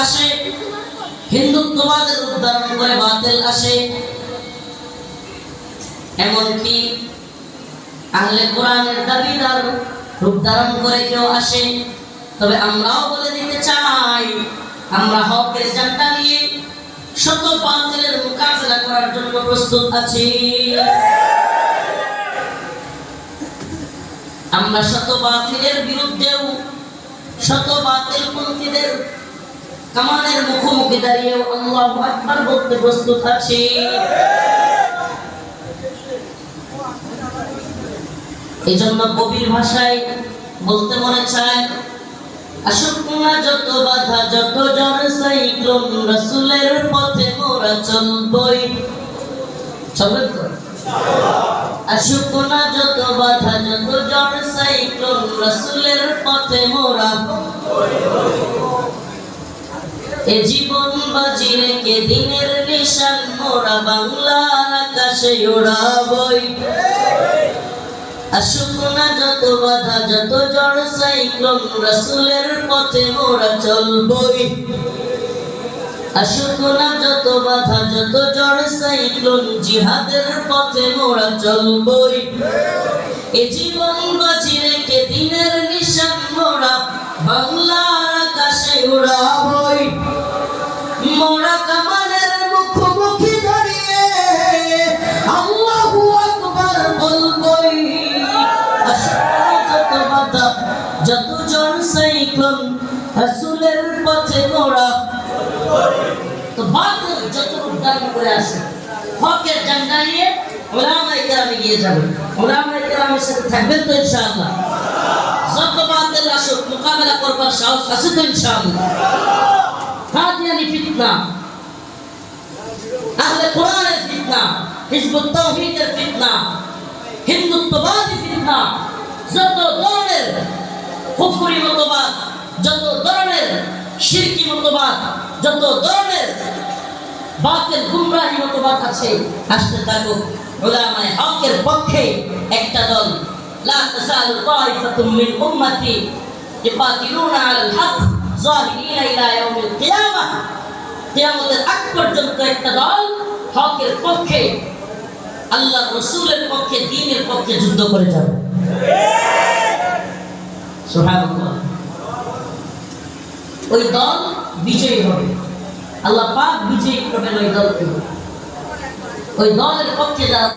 আসে, হিন্দুত্ববাদের রূপ ধারণ করে বাতিল আসে, এমনকি আহলে কোরআনের দাবিদার রূপ ধারণ করে কেউ আসে। তবে আমরাও বলে দিতে চাই, আমরা হকের ঝান্ডা নিয়ে শত বাতিলের মোকাবেলা করার জন্য প্রস্তুত আছি। আমরা শত বাতিলের বিরুদ্ধেও, শত বাতিলপন্থীদের কামানের মুখোমুখি দাঁড়িয়েও আল্লাহু আকবার বলতে প্রস্তুত আছি। এই জন্য কবির ভাষায় বলতে মনে চায়, আসুক না যত বাধা যত ঝড় সাইক্লোন, রাসূলের পথে মোরা চলবই। চলবেন তো? আসুক না যত বাধা যত ঝড় সাইক্লোন, রাসূলের পথে মোরা এ জীবন বাজি রেখে দিনের নিশান মোরা বাংলার আকাশে উড়াবই। আসুক না যত বাধা যত ঝড় সাইক্লোন, রাসূলের পথে মোরা চলবই। আসুক না যত বাধা যত ঝড় সাইক্লোন, জিহাদের পথে মোরা চলবই। এ জীবন বাজি রেখে দিনের নিশান মোরা বাংলার আকাশে উড়াবই। মোরা কামানের মুখোমুখি দাঁড়িয়ে আল্লাহু আকবার বলবই। যত বাধা যত ঝড় সাইক্লোন, রাসূলের পথে মোরা। তো বাতিল যত উদ্ধার করে আসে, হকের ঝান্ডা নিয়ে উলামায়ে কেরামে গিয়ে যাবে। উলামায়ে কেরামের সাথে থাকবেন তো ইনশাআল্লাহ? যত বাতিল আসুক মোকাবেলা করবার সাহস আছে তো ইনশাআল্লাহ? কাদিয়ানি ফিতনা, আহলে কোরআনের ফিতনা, হিজবুত তাওহীদের ফিতনা, হিন্দুত্ববাদী ফিতনা, যত ধরনের কুফরি মতবাদ, যত ধরনের শিরকি মতবাদ, যত ধরনের বাতিল গুমরাহি মতবাদ আছে, আসতে থাকুক। উলামায়ে হকের পক্ষে একটা দল, লা তাযালু তাইফাতুম মিন উম্মতি ইকাতিলুনা আলাল হক যাহিরিনা ইলা ইয়াউমিল কিয়ামাহ। কিয়ামতের আগ পর্যন্ত একটা দল হকের পক্ষে, আল্লাহর রাসূলের পক্ষে, দ্বীনের পক্ষে যুদ্ধ করে যাবে। সুবহানাল্লাহ। ওই দল বিজয়ী হবে, আল্লাহ পাক বিজয়ী করবেন ওই দলকে। ওই দলের পক্ষে যারা